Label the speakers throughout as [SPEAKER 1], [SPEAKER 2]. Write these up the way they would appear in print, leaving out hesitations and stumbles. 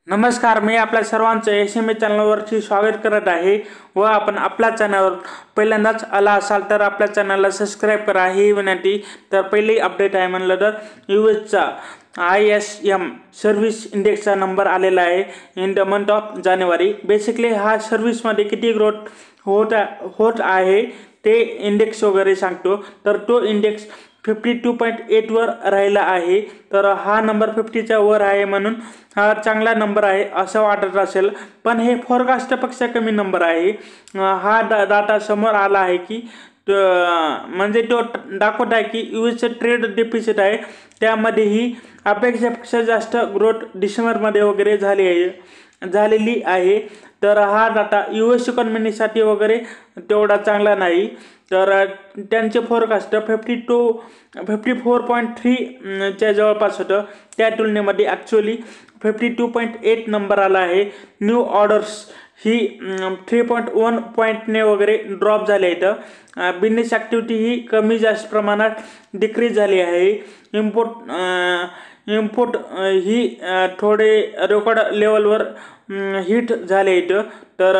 [SPEAKER 1] नमस्कार, मी आपल्या सर्वांचं एसएमए चॅनलवरती स्वागत करत आहे व आपण आपल्या चॅनलवर पहिल्यांदाच आला असाल तर आपल्या चॅनलला सबस्क्राईब करा ही विनंती। तर पहिली अपडेट आहे म्हणलं तर यूएसचा ISM सर्व्हिस इंडेक्सचा नंबर आलेला आहे in the month of January. Basically हा सर्व्हिसमध्ये किती ग्रोथ होत आहे ते इंडेक्स वगैरे सांगतो। तर तो इंडेक्स 52.8 वर राहिला आहे। तर हा नंबर 50च्या वर आहे म्हणून हा चांगला नंबर आहे असं वाटत असेल, पण हे फोरकास्टपेक्षा कमी नंबर आहे। हा डाटा समोर आला आहे की म्हणजे तो दाखवत आहे की यूएसचे ट्रेड डेफिसिट आहे त्यामध्येही अपेक्षेपेक्षा जास्त ग्रोथ डिसेंबरमध्ये वगैरे झालेली आहे। तर हा डाटा यूएस इकॉनॉमीसाठी वगैरे तेवढा चांगला नाही। तर त्यांचे फोरकास्ट 54.3 च्या जवळपास होतं, त्या तुलनेमध्ये ॲक्च्युअली 52.8 नंबर आला आहे। न्यू ऑर्डर्स ही 3.1 पॉईंटने वगैरे ड्रॉप झाले आहेत। बिझनेस ॲक्टिव्हिटी ही कमी जास्त प्रमाणात डिक्रीज झाली आहे। इम्पोर्ट ही थोडे रेकॉर्ड लेवलवर हिट झाले आहेत तर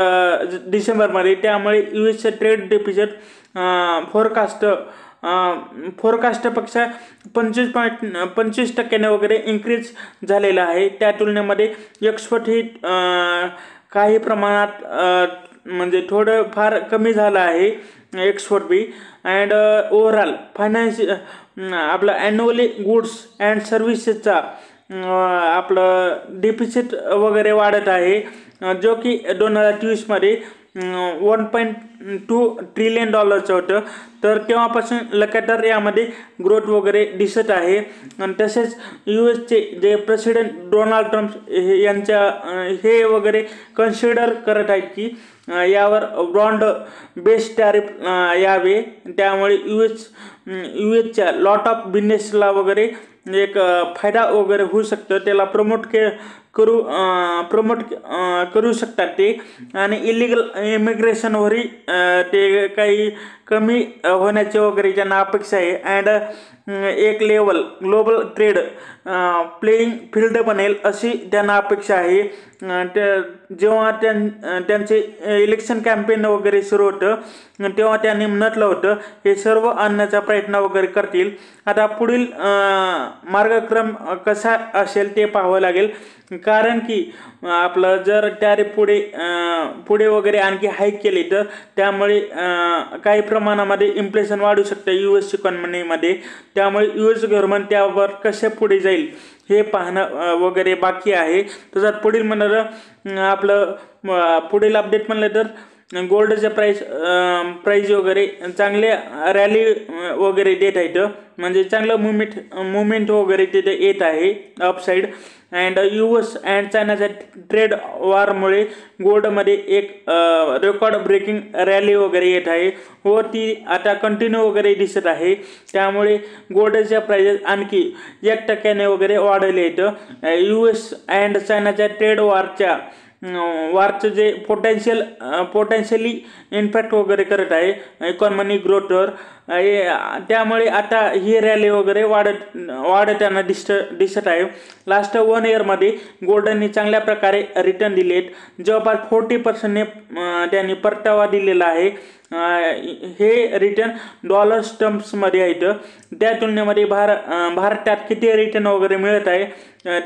[SPEAKER 1] डिसेंबरमध्ये, त्यामुळे यूएसचे ट्रेड डेफिसिट फोरकास्टपेक्षा 25% वगैरे इन्क्रीज झालेला आहे। त्या तुलनेमध्ये एक्सपोर्ट ही काही प्रमाणात म्हणजे थोडं फार कमी झालं आहे एक्सपोर्ट बी। अँड ओव्हरऑल आपलं ॲन्युअली गुड्स अँड सर्व्हिसेसचा आपलं डेफिसिट वगैरे वाढत आहे, जो की 2023मध्ये $1.2 ट्रिलियन होतं। तर तेव्हापासून लगातार यामध्ये ग्रोथ वगैरे दिसत आहे। आणि तसेच यूएसचे जे प्रेसिडेंट डोनाल्ड ट्रम्प यांच्या हे वगैरे कन्सिडर करत आहेत की यावर ब्रॉड बेस्ड टॅरिफ यावे, त्यामुळे यूएसच्या लॉट ऑफ बिझनेसला वगैरे एक फायदा वगैरे होऊ शकतं, त्याला प्रमोट करू शकतात ते। आणि इलिगल इमिग्रेशनवरही ते काही कमी होण्याचे वगैरे त्यांना अपेक्षा आहे। अँड एक level global trade playing field बनेल अशी त्यांना अपेक्षा आहे। जेव्हा त्यांचे इलेक्शन कॅम्पेन वगैरे सुरू होतं तेव्हा त्यांनी म्हटलं होतं हे सर्व आणण्याचा प्रयत्न वगैरे करतील। आता पुढील मार्गक्रम कसा असेल ते पाहावं लागेल, कारण की आपलं जर टॅरिफ पुढे वगैरे आणखी हाईक केली तर त्यामुळे काही प्रमाणामध्ये इन्फ्लेशन वाढू शकतं यूएस इकॉनॉमीमध्ये। त्यामुळे यूएस गव्हर्नमेंट त्यावर कसे पुढे जाईल हे पाहणं वगैरे बाकी आहे। तसंच पुढील म्हणलं आपलं पुढील अपडेट म्हणलं तर गोल्डचे प्राईज वगैरे चांगले रॅली वगैरे देत आहेत, म्हणजे चांगलं मुवमेंट वगैरे तिथे येत आहे अपसाईड। अँड यूएस अँड चायनाच्या ट्रेड वॉरमुळे गोल्डमध्ये एक रेकॉर्ड ब्रेकिंग रॅली वगैरे येत आहे व ती आता कंटिन्यू वगैरे दिसत आहे। त्यामुळे गोल्डच्या प्राइजेस आणखी 1% वगैरे वाढले आहेत। यूएस अँड चायनाच्या ट्रेड वारचं जे पोटेन्शियली इम्पॅक्ट वगैरे करत आहे इकॉनॉमिक ग्रोथवर, त्यामुळे आता ही रॅली वगैरे वाढताना दिसत आहे। लास्ट 1 इयरमध्ये गोल्डने चांगल्या प्रकारे रिटर्न दिले आहेत, जवळपास 40% त्यांनी परतावा दिलेला आहे। हे रिटर्न डॉलर्स टर्म्समध्ये आहेत, त्या तुलनेमध्ये भारतात किती रिटर्न वगैरे मिळत आहे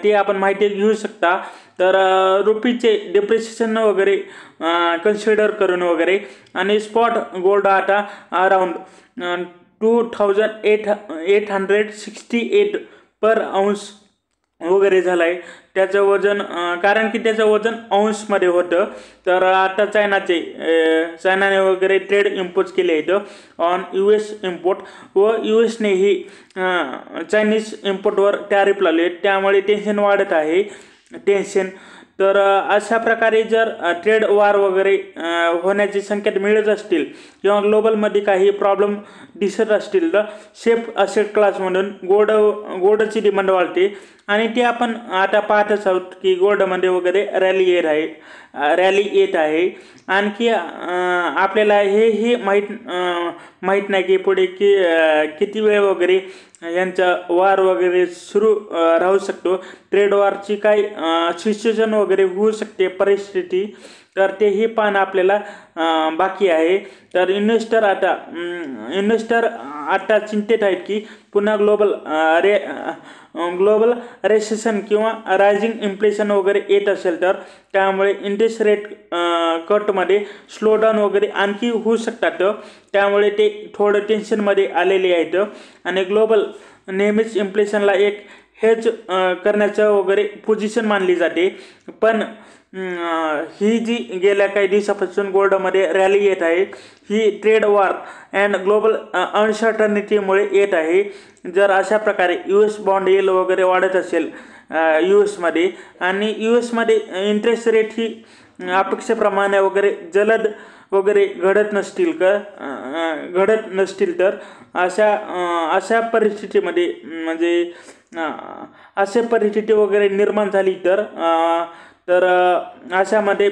[SPEAKER 1] ते आपण माहिती घेऊ शकता। तर रुपीचे डिप्रिसिएशन वगैरे कन्सिडर करून वगैरे आणि स्पॉट गोल्ड आता अराउंड 2868 पर औंस वगैरे झालं आहे त्याचं वजन, कारण की त्याचं वजन औंसमध्ये होतं। तर आता चायनाने वगैरे ट्रेड इम्पोज केले आहेत ऑन यूएस इम्पोर्ट व यूएसनेही चायनीज इम्पोर्टवर टॅरिफ लावले, त्यामुळे टेन्शन वाढत आहे। तर अशा प्रकारे जर ट्रेड वॉर वगैरे होण्याचे संकेत मिळत असतील किंवा ग्लोबलमध्ये काही प्रॉब्लेम दिसत असतील तर सेफ असेट क्लास म्हणून गोल्डची डिमांड वाढते। आणि ते आपण आता पाहतच आहोत की गोल्डमध्ये वगैरे रॅली येत आहे। आणखी आपल्याला हे माहीत नाही की पुढे किती वेळ वगैरे यांचा वार वगैरे सुरू राहू शकतो, ट्रेड वॉरची काही सिच्युएशन वगैरे होऊ शकते परिस्थिती, तर तेही पाहणं आपल्याला बाकी आहे. तर इन्व्हेस्टर आता चिंतेत आहेत की पुन्हा ग्लोबल रेसेशन किंवा रायझिंग इन्फ्लेशन वगैरे येत असेल, तर त्यामुळे इंटरेस्ट रेट कटमध्ये स्लोडाऊन वगैरे आणखी होऊ शकतात. त्यामुळे ते थोडं टेन्शनमध्ये आलेले आहेत आणि ग्लोबल नेहमीच इन्फ्लेशनला एक हेज करण्याचं वगैरे पोझिशन मानली जाते. पण ही जी गेल्या काही दिवसापासून गोल्डमध्ये रॅली येत आहे, ही ट्रेड वॉर अँड ग्लोबल अनसर्टनिटीमुळे येत आहे. जर अशा प्रकारे US बॉन्ड येल वगैरे वाढत असेल US मध्ये आणि US मध्ये इंटरेस्ट रेट ही अपेक्षेप्रमाणे वगैरे जलद वगैरे घडत नसतील तर अशा परिस्थितीमध्ये म्हणजे अशा परिस्थिती वगैरे निर्माण झाली तर अशामध्ये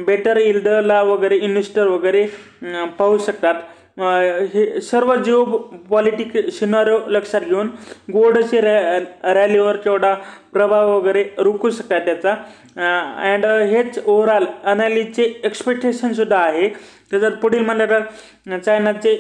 [SPEAKER 1] बेटर इल्डला वगैरे इन्व्हेस्टर वगैरे पाहू शकतात. हे सर्व जिओ पॉलिटिक सिनारिओ लक्षात घेऊन गोल्डचे रॅलीवर तेवढा प्रभाव वगैरे रोखू शकतात त्याचा. अँड हेच ओव्हरऑल अनालिस्टचे एक्सपेक्टेशनसुद्धा आहे. तर जर पुढील म्हणलं तर चायनाचे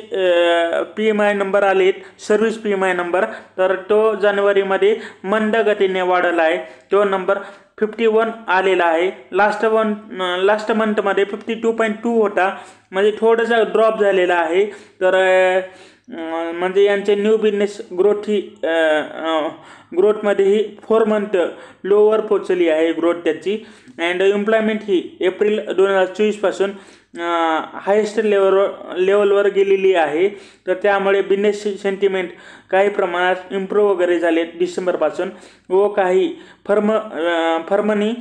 [SPEAKER 1] PMI नंबर आलेत, सर्व्हिस PMI नंबर, तर तो जानेवारीमध्ये मंद गतीने वाढला आहे. तो नंबर 51 आलेला आहे. लास्ट मंथमध्ये 52.2 होता, म्हणजे थोडासा ड्रॉप झालेला आहे. तर म्हणजे यांचे न्यू बिझनेस ग्रोथमध्येही 4 मंथ लोवर पोचली आहे ग्रोथ त्याची. अँड एम्प्लॉयमेंट ही एप्रिल 2024 पासून हायेस्ट लेवलवर गेलेली आहे. तर त्यामुळे बिझनेस सेंटिमेंट काही प्रमाणात इम्प्रूव्ह वगैरे झाले डिसेंबरपासून, व काही फर्मनी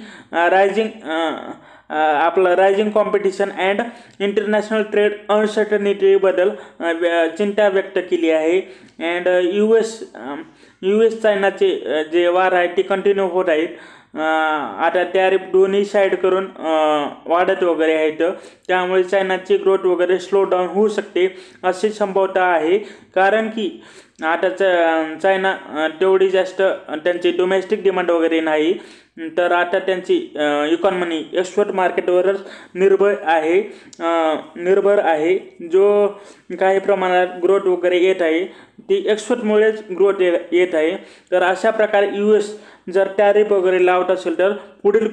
[SPEAKER 1] rising competition and international trade अनसर्टनिटीबद्दल चिंता व्यक्त केली आहे. अँड US चायनाचे जे वार आहेत ते कंटिन्यू होत आहेत. आता टॅरिफ दोन्ही साईड करून वाढत वगैरे आहेत, त्यामुळे चायनाची ग्रोथ वगैरे स्लो डाऊन होऊ शकते अशी संभाव्यता आहे. कारण की आता चायना तेवढी जास्त त्यांची डोमेस्टिक डिमांड वगैरे नाही, तर आता त्यांची इकॉनॉमी एक्सपोर्ट मार्केटवरच निर्भर आहे. जो काही प्रमाणात ग्रोथ वगैरे येत आहे ती एक्सपोर्टमुळेच ग्रोथ येत आहे. तर अशा प्रकारे US जर टॅरिफ वगैरे लावत असेल तर पुढील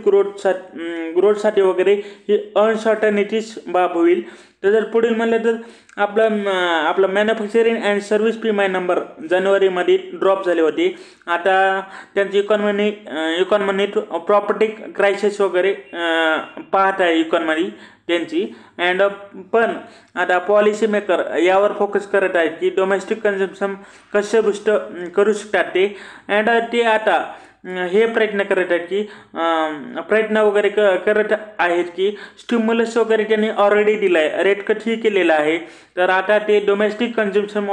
[SPEAKER 1] ग्रोथसाठी वगैरे ही अनसर्टनिटीज बाब होईल. तर जर पुढील म्हणलं तर आपलं manufacturing and service PMI number जानेवारीमध्ये ड्रॉप झाले होते. आता त्यांची इकॉनॉमी प्रॉपर्टी क्रायसिस वगैरे पाहत आहे इकॉनॉमी त्यांची. अँड पण आता पॉलिसी मेकर यावर फोकस करत आहेत की डोमेस्टिक कन्झम्पशन कसे बूस्ट करू शकतात ते. अँड ते आता हे प्रयत्न करत आहेत की स्टिम्युलस वगैरे त्यांनी ऑलरेडी दिला आहे, रेट कटही केलेला आहे. तर आता ते डोमेस्टिक कन्झम्पशन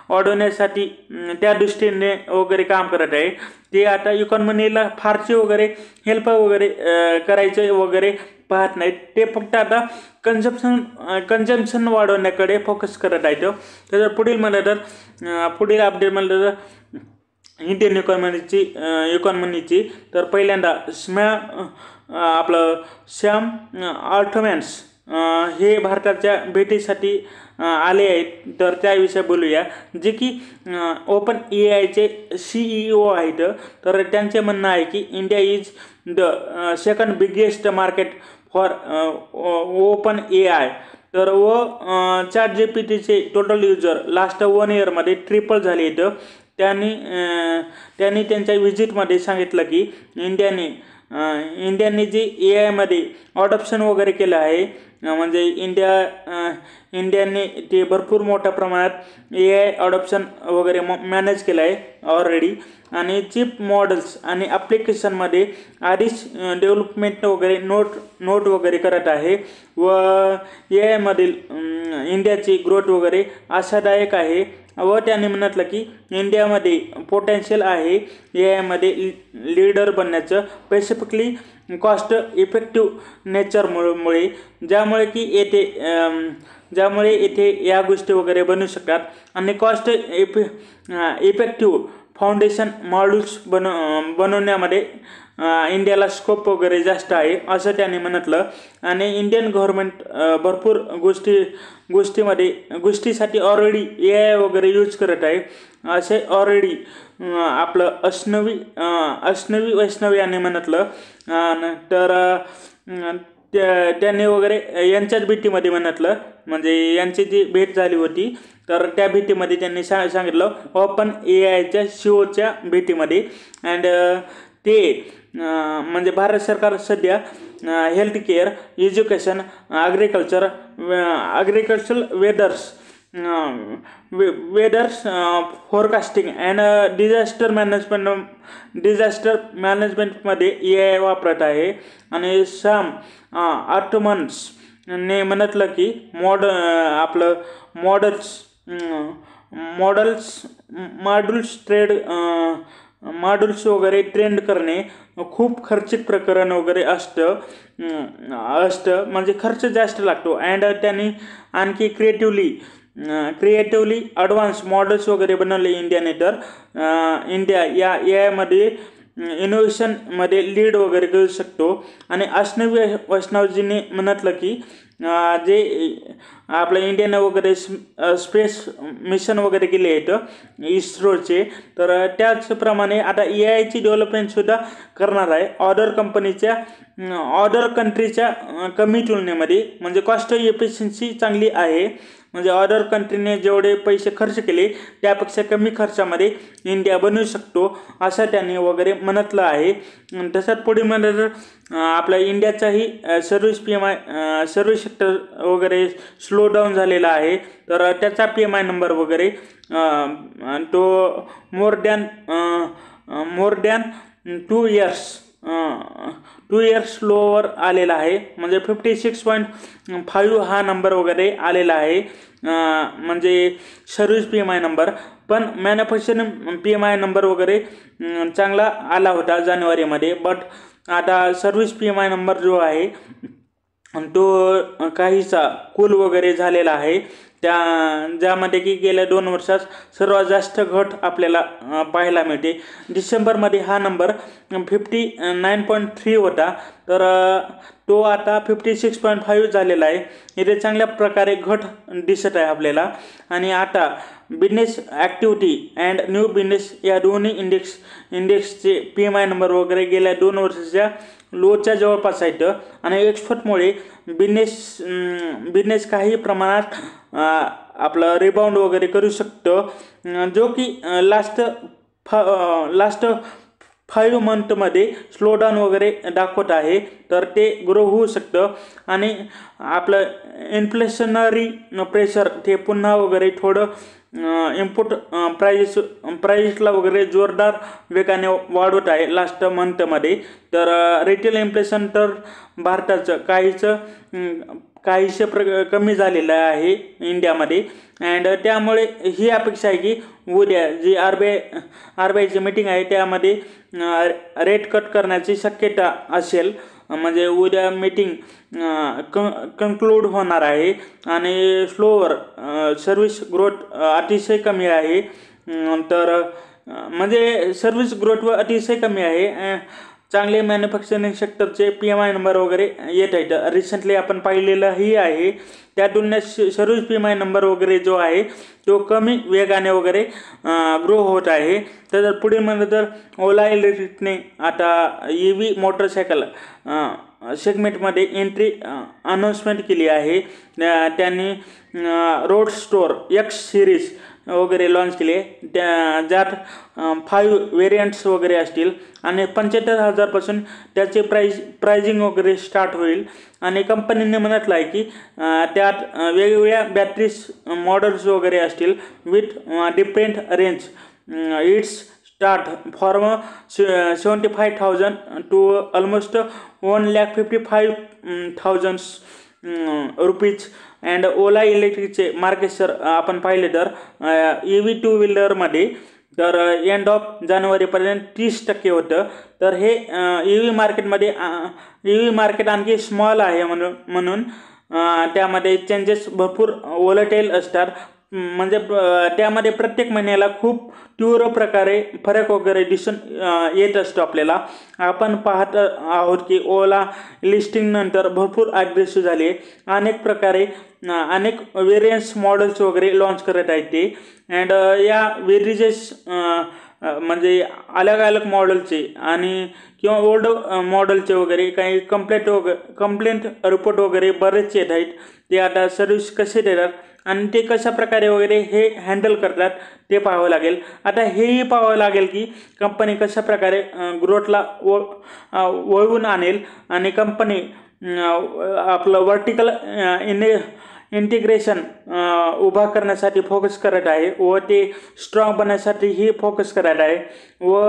[SPEAKER 1] वाढवण्यासाठी त्या दृष्टीने वगैरे काम करत आहे. ते आता इकॉनॉमीला फारसे वगैरे हेल्प वगैरे करायचे वगैरे पाहत नाहीत, ते फक्त आता कन्झम्पशन वाढवण्याकडे फोकस करत आहेत. तर पुढील म्हणलं तर पुढील अपडेट म्हणलं तर इंडियन इकॉनॉमीची तर पहिल्यांदा सॅम ऑल्टमॅन्स हे भारताच्या भेटीसाठी आले आहेत. तर त्याविषयी बोलूया, जे की ओपन AIचे CEO आहेत. तर त्यांचे म्हणणं आहे की India is the second biggest market for open AI. तर ChatGPTचे टोटल युजर लास्ट 1 इयरमध्ये ट्रिपल झाले आहेत. त्यांनी त्यांच्या व्हिजिटमध्ये सांगितलं की इंडियाने जे AIमध्ये अडॉप्शन वगैरे केलं आहे, म्हणजे इंडियाने ते भरपूर मोठ्या प्रमाणात AI अडॉप्शन वगैरे मॅनेज केलं आहे ऑलरेडी. आणि चिप मॉडेल्स आणि ॲप्लिकेशनमध्ये आधीच डेव्हलपमेंट वगैरे नोट वगैरे करत आहे. व AI मधील इंडियाची ग्रोथ वगैरे आशादायक आहे व त्यांनी म्हटलं की इंडियामध्ये पोटेन्शियल आहे ए आयमध्ये लीडर बनण्याचं, स्पेसिफिकली कॉस्ट इफेक्टिव्ह नेचरमुळे, ज्यामुळे येथे या गोष्टी वगैरे बनू शकतात आणि कॉस्ट इफेक्टिव्ह फाउंडेशन मॉड्यूल्स बनवण्यामध्ये इंडियाला स्कोप वगैरे जास्त आहे असं त्यांनी म्हटलं. आणि इंडियन गव्हर्नमेंट भरपूर गोष्टीसाठी ऑलरेडी ए आय वगैरे यूज करत आहे असे ऑलरेडी आपलं अश्नवी वैष्णव यांनी म्हटलं. तर त्यांनी वगैरे यांच्याच भेटीमध्ये म्हटलं, म्हणजे यांची जी भेट झाली होती तर त्या भेटीमध्ये त्यांनी सांगितलं ओपन ए आयच्या CEOच्या भेटीमध्ये. अँड ते म्हणजे भारत सरकार सध्या health care, education, agriculture, weathers forecasting and disaster मॅनेजमेंटमध्ये ए आय वापरत आहे. आणि सॅम आर्टमन्सने म्हटलं की मॉड्यूल्स वगैरे ट्रेंड करणे खूप खर्चिक प्रकरण वगैरे असतं, म्हणजे खर्च जास्त लागतो. अँड त्यांनी आणखी क्रिएटिव्हली ॲडव्हान्स मॉडेल्स वगैरे बनवले इंडियाने. तर इंडिया या ए आयमध्ये इनोव्हेशनमध्ये लीड वगैरे करू शकतो. आणि अश्नवी वैष्णवजींनी म्हटलं की जे आपल्या इंडियानं वगैरे स्पेस मिशन वगैरे केले आहेत इस्रोचे, तर त्याचप्रमाणे आता ए आयची डेव्हलपमेंटसुद्धा करणार आहे ऑदर कंट्रीच्या कमी तुलनेमध्ये, म्हणजे कॉस्ट एफिशियन्सी चांगली आहे. म्हणजे अदर कंट्रीने जेवढे पैसे खर्च केले त्यापेक्षा कमी खर्चामध्ये इंडिया बनवू शकतो असं त्यांनी वगैरे म्हटलं आहे. तसंच पुढे म्हणलं तर आपल्या इंडियाचाही सर्व्हिस सर्व्हिस सेक्टर वगैरे स्लो डाऊन झालेला आहे. तर त्याचा PMI नंबर वगैरे तो मोर दॅन 2 इयर्स लोवर आलेला आहे. म्हणजे 56.5 हा नंबर वगैरे आलेला आहे, म्हणजे सर्व्हिस PMI नंबर. पण मॅन्युफॅक्चरिंग PMI नंबर वगैरे चांगला आला होता जानेवारीमध्ये. बट आता सर्व्हिस PMI नंबर जो आहे तो काहीसा कूल वगैरे झालेला आहे, ज्यामध्ये की गेल्या 2 वर्षात सर्वात जास्त घट आपल्याला पाहायला मिळते. डिसेंबरमध्ये हा नंबर 59.3 होता, तर तो आता 56.5 झालेला आहे. इथे चांगल्या प्रकारे घट दिसत आहे आपल्याला. आणि आता business activity and new business या दोन्ही इंडेक्सचे PMI नंबर वगैरे गेल्या 2 वर्षाच्या लोच्या जवळपास आहेत. आणि एक्सपोर्टमुळे बिझनेस काही प्रमाणात आपलं रिबाउंड वगैरे करू शकतं, जो की लास्ट 5 मंथमध्ये स्लोडाऊन वगैरे दाखवत आहे. तर ते ग्रो होऊ शकतं. आणि आपलं इन्फ्लेशनरी प्रेशर ते पुन्हा वगैरे थोडं इनपुट प्राईसला वगैरे जोरदार वेगाने वाढवत आहे लास्ट मंथमध्ये. तर रिटेल इन्फ्लेशन तर भारताचं काहीसं कमी झालेलं आहे इंडियामध्ये. अँड त्यामुळे ही अपेक्षा आहे की उद्या जी RBIची मीटिंग आहे त्यामध्ये रेट कट करण्याची शक्यता असेल. म्हणजे उद्या मीटिंग कन्क्लूड होणार आहे. आणि स्लोवर सर्व्हिस ग्रोथ अतिशय कमी आहे. तर म्हणजे सर्व्हिस ग्रोथ व अतिशय कमी आहे. चांगले मॅन्युफॅक्चरिंग सेक्टरचे PMI नंबर वगैरे येत आहेत. रिसेंटली आपण पाहिलेलंही आहे. त्या तुलनेत सर्व्हिस PMI नंबर वगैरे जो आहे तो कमी वेगाने वगैरे ग्रो होत आहे. तर पुढे म्हणलं तर ओला इलेक्ट्रिकने आता EV मोटरसायकल सेगमेंटमध्ये एंट्री अनाऊन्समेंट केली आहे. त्यांनी रोडस्टर X सिरीज वगैरे लॉन्च केले, ज्यात 5 व्हेरियंट्स वगैरे असतील. आणि 75,000पासून त्याचे प्राइजिंग वगैरे स्टार्ट होईल. आणि कंपनीने म्हटलं आहे की त्यात वेगवेगळ्या बॅटरीज मॉडेल्स वगैरे असतील with different range. It's start from 75,000 to almost 1,55,000 rupees. And Ola इलेक्ट्रिकचे मार्केट शेअर आपण पाहिले तर EV टू व्हीलरमध्ये तर एंड ऑफ जानेवारीपर्यंत 30% होतं. तर हे EV मार्केटमध्ये EV मार्केट आणखी स्मॉल आहे म्हणून त्यामध्ये चेंजेस भरपूर वोलेटाईल असतात. म्हणजे त्यामध्ये प्रत्येक महिन्याला खूप तीव्र प्रकारे फरक वगैरे दिसून येत असतो आपल्याला. आपण पाहत आहोत की ओला लिस्टिंग नंतर भरपूर ॲग्रेसिव्ह झाले. अनेक प्रकारे अनेक व्हेरियन्स मॉडेल्स वगैरे लॉन्च करत आहेत ते. अँड या व्हेरिजेस म्हणजे अलग अलग मॉडेलचे आणि किंवा ओल्ड मॉडेलचे वगैरे काही कंप्लेंट रिपोर्ट वगैरे बरेच येत आहेत. ते आता सर्व्हिस कसे देतात आणि ते कशा प्रकारे वगैरे हे हँडल करतात ते पाहावं लागेल. आता हेही पाहावं लागेल की कंपनी कशा प्रकारे ग्रोथला वळवून आणेल आणि कंपनी आपलं वर्टिकल इंटिग्रेशन उभा करण्यासाठी फोकस करत आहे व ते स्ट्रॉंग बनण्यासाठीही फोकस करत आहे. व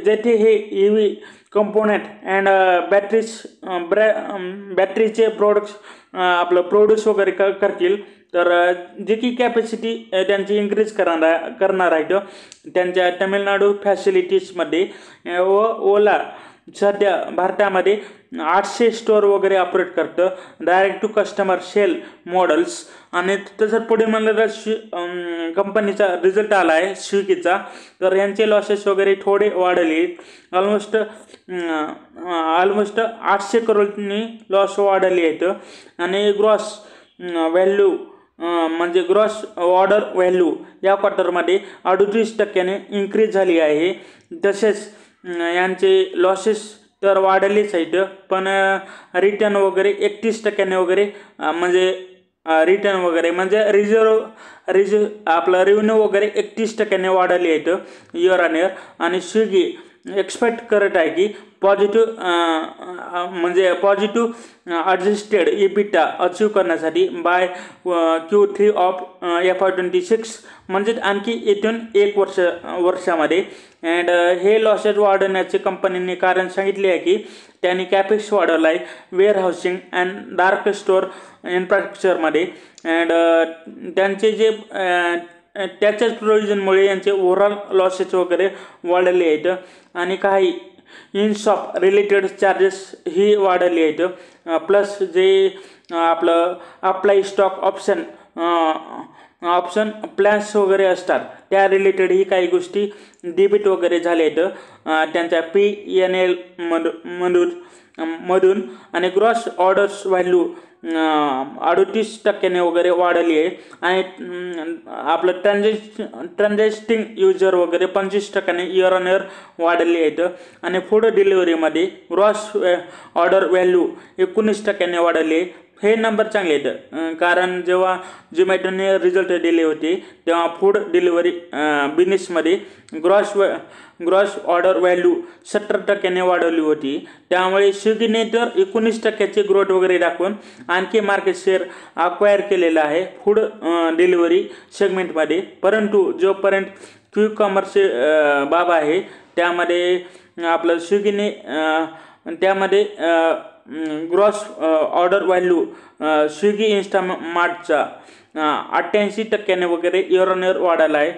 [SPEAKER 1] जेथे हे EV कंपोनेंट अँड बॅटरीचे प्रोडक्ट्स आपलं प्रोड्यूस वगैरे करतील तर जी की कॅपॅसिटी त्यांची इन्क्रीज करणार आहेत त्यांच्या तमिळनाडू फॅसिलिटीजमध्ये. व ओला सध्या भारतामध्ये 800 स्टोअर वगैरे ऑपरेट करतं direct to customer sale models. आणि तसं पुढे म्हणलं तर कंपनीचा रिझल्ट आला आहे स्विगीचा. तर यांचे लॉसेस वगैरे थोडे वाढले. ऑलमोस्ट 800 करोडनी लॉस वाढले आहेत. आणि ग्रॉस व्हॅल्यू म्हणजे ग्रॉस ऑर्डर व्हॅल्यू या क्वार्टरमध्ये 38% इन्क्रीज झाली आहे. तसेच यांचे लॉसेस तर वाढलेच आहेत पण रिटर्न वगैरे 31% वगैरे म्हणजे रिटर्न वगैरे म्हणजे आपलं रेव्हेन्यू वगैरे 31% वाढले आहेत इयर ऑन इयर. आणि स्विगी एक्सपेक्ट करत आहे की पॉझिटिव्ह ॲडजस्टेड EBITDA अचीव करण्यासाठी बाय Q3 ऑफ FY26 म्हणजे आणखी इथून 1 वर्षामध्ये. अँड हे लॉसेस वाढवण्याचे कंपनीने कारण सांगितले आहे की त्यांनी कॅपेक्स वाढवला आहे warehousing and dark store इन्फ्रास्ट्रक्चरमध्ये. अँड त्यांचे जे त्याच्याच प्रोव्हिजनमुळे यांचे ओव्हरऑल लॉसेस वगैरे वाढले आहेत. आणि काही इनशॉप रिलेटेड चार्जेस ही वाढले आहेत. प्लस जे आपलं अप्लाय स्टॉक ऑप्शन प्लॅन्स वगैरे असतात त्या रिलेटेड ही काही गोष्टी डेबिट वगैरे झाले आहेत त्यांच्या P&L मधून. आणि ग्रॉस ऑर्डर्स व्हॅल्यू 38% वगैरे वाढली आहे. आणि आपलं ट्रान्झॅक्टिंग युजर वगैरे 25% इयर ऑन इयर वाढले आहेत. आणि फूड डिलिव्हरीमध्ये ग्रॉस ऑर्डर व्हॅल्यू 19% वाढले. हे नंबर चांगले आहेत कारण जेव्हा झोमॅटोने रिझल्ट दिले होते तेव्हा फूड डिलिव्हरी बिझनेसमध्ये ग्रॉस ऑर्डर व्हॅल्यू 70% वाढवली होती. त्यामुळे स्विगीने तर 19% ग्रोथ वगैरे दाखवून आणखी मार्केट शेअर अक्वायर केलेलं आहे फूड डिलिव्हरी सेगमेंटमध्ये. परंतु जोपर्यंत क्विक कॉमर्सचे बाब आहे त्यामध्ये आपलं स्विगीने त्यामध्ये ग्रॉस ऑर्डर व्हॅल्यू स्विगी इन्स्टामार्टचा 88% वगैरे इयर ऑन इयर वाढायला आहे.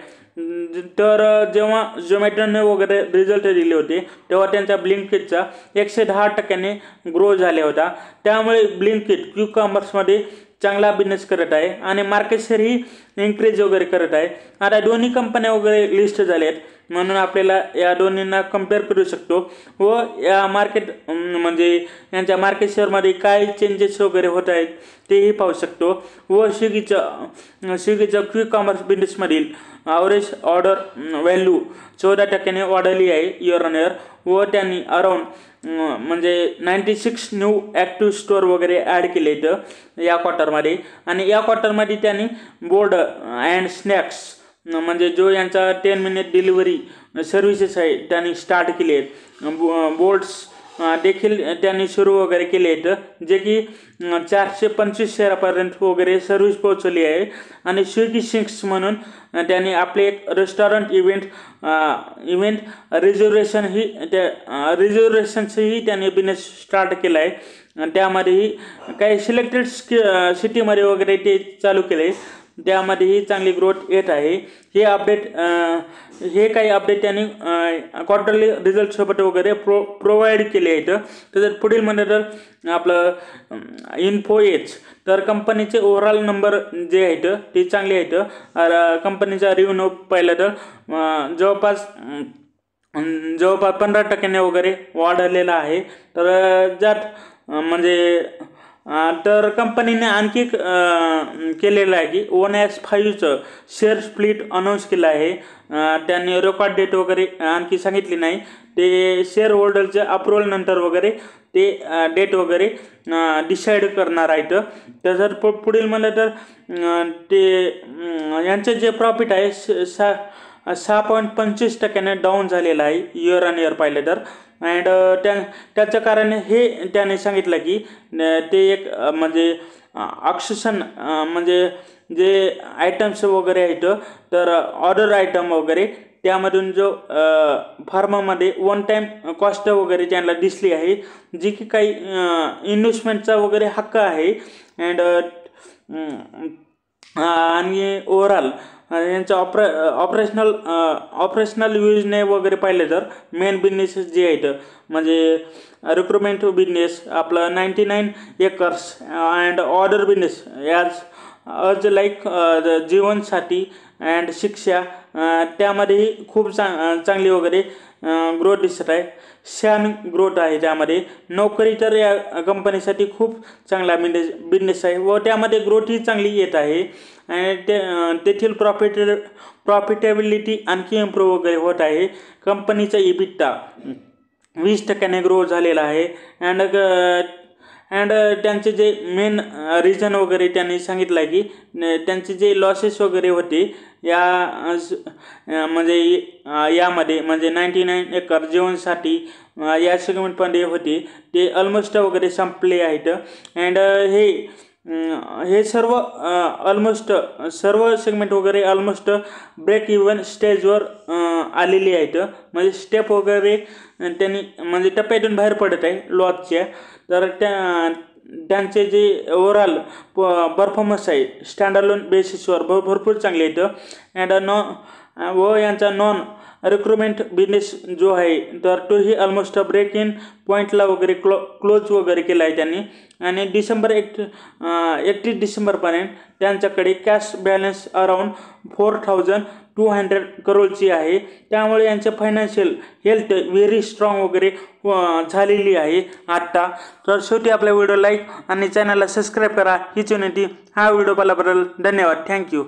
[SPEAKER 1] तर जेव्हा झोमॅटोने वगैरे रिझल्ट दिले होते तेव्हा त्यांच्या ब्लिंकिटचा 110% ग्रो झाला होता. त्यामुळे ब्लिंकिट क्विक कॉमर्समध्ये चांगला बिझनेस करत आहे आणि मार्केट शेअर ही इन्क्रीज वगैरे करत आहे. आता दोन्ही कंपन्या वगैरे लिस्ट झाल्या आहेत म्हणून आपल्याला या दोन्हींना कम्पेअर करू शकतो. व या मार्केट म्हणजे यांच्या मार्केट शेअरमध्ये काय चेंजेस वगैरे होत आहेत तेही पाहू शकतो. व स्विगीचं क्विक कॉमर्स बिझनेसमधील ॲव्हरेज ऑर्डर व्हॅल्यू 14% वाढली आहे इयर ऑन इयर. व त्यांनी अराऊंड म्हणजे 96 न्यू ॲक्टिव्ह स्टोअर वगैरे ॲड केले आहेत या क्वार्टरमध्ये. आणि या क्वार्टरमध्ये त्यांनी बोर्ड अँड स्नॅक्स म्हणजे जो यांचा 10 मिनिट डिलिव्हरी सर्व्हिसेस आहे त्यांनी स्टार्ट केले आहेत. बोर्ड्स देखील त्यांनी सुरू वगैरे केले आहेत, जे की 425 शहरापर्यंत वगैरे सर्व्हिस पोहोचवली आहे. आणि स्विगी सिंक्स म्हणून त्यांनी आपले एक रेस्टॉरंट इव्हेंट रिझर्वेशन्सही त्यांनी बिझनेस स्टार्ट केला आहे. आणि त्यामध्येही काही सिलेक्टेड सिटीमध्ये वगैरे ते चालू केले, त्यामध्येही चांगली ग्रोथ येत आहे. हे काही अपडेट त्यांनी क्वार्टरली रिझल्टसोबत वगैरे प्रोव्हाइड केले आहेत. तर पुढील म्हणजे तर आपलं इन्फो एज, तर कंपनीचे ओव्हरऑल नंबर जे आहेत ते चांगले आहेत. कंपनीचा रिव्हेन्यू पाहिलं तर जवळपास 15% वगैरे वाढलेला आहे. तर ज्यात म्हणजे तर कंपनीने आणखी केलेलं आहे की 1/5चं शेअर स्प्लिट अनाऊन्स केलं आहे. त्यांनी रेकॉर्ड डेट वगैरे आणखी सांगितली नाही. ते शेअर होल्डरच्या अप्रुव्हल नंतर वगैरे ते डेट वगैरे डिसाईड करणार आहेत. तर जर पुढील म्हणलं तर ते यांचं जे प्रॉफिट आहे 6.25% डाऊन झालेलं आहे इयर ऑन इयर पाहिलं तर. अँड त्याचं कारण हे त्याने सांगितलं की ते एक म्हणजे ऑक्सिजन म्हणजे जे आयटम्स वगैरे आहेत, तर ऑर्डर आयटम वगैरे त्यामधून जो फार्मामध्ये वन टाईम कॉस्ट वगैरे त्यांना दिसली आहे, जी की काही इन्व्हेस्टमेंटचा वगैरे हक्क आहे. अँड आणि ओव्हरऑल यांचं ऑपरेशनल यूजने वगैरे पाहिलं तर मेन बिझनेसेस जे आहेत म्हणजे रिक्रुटमेंट बिझनेस आपलं 99 acres and order business as like जीवनसाथी अँड शिक्षा, त्यामध्येही खूप चांगली वगैरे ग्रोथ दिसत आहे. छान ग्रोथ आहे त्यामध्ये. नोकरी तर या कंपनीसाठी खूप चांगला बिझनेस आहे व त्यामध्ये ग्रोथही चांगली येत आहे. आणि तेथील प्रॉफिटेबिलिटी आणखी इम्प्रूव्ह वगैरे होत आहे. कंपनीचा EBITDA 20% ग्रो झालेला आहे. अँड त्यांचे जे मेन रिझन वगैरे त्यांनी सांगितलं आहे की त्यांचे जे लॉसेस वगैरे होते म्हणजे यामध्ये म्हणजे 99 एकर जीवनसाठी या सेगमेंटमध्ये होते ते ऑलमोस्ट वगैरे संपले आहेत. अँड हे सर्व सेगमेंट वगैरे ऑलमोस्ट ब्रेक इव्हन स्टेजवर आलेली आहेत. म्हणजे स्टेप वगैरे त्यांनी म्हणजे टप्प्यातून बाहेर पडत आहे लॉसच्या. तर त्यांचे जे ओव्हरऑल परफॉर्मन्स आहे स्टँडअलोन बेसिसवर भरपूर चांगले आहेत. अँड व यांचा नॉन रिक्रुटमेंट बिझनेस जो आहे तर तोही ऑलमोस्ट ब्रेक इन पॉईंटला वगैरे क्लोज वगैरे केला आहे त्यांनी. आणि 31 डिसेंबरपर्यंत त्यांच्याकडे कॅश बॅलन्स अराऊंड 4,200 करोडची आहे. त्यामुळे यांचे फायनान्शियल हेल्थ व्हेरी स्ट्रॉंग वगैरे झालेली आहे आत्ता. तर शेवटी आपल्या व्हिडिओ लाईक आणि चॅनलला सबस्क्राईब करा. हीच विनंती. हा व्हिडिओ पाहिल्याबद्दल धन्यवाद. थँक्यू.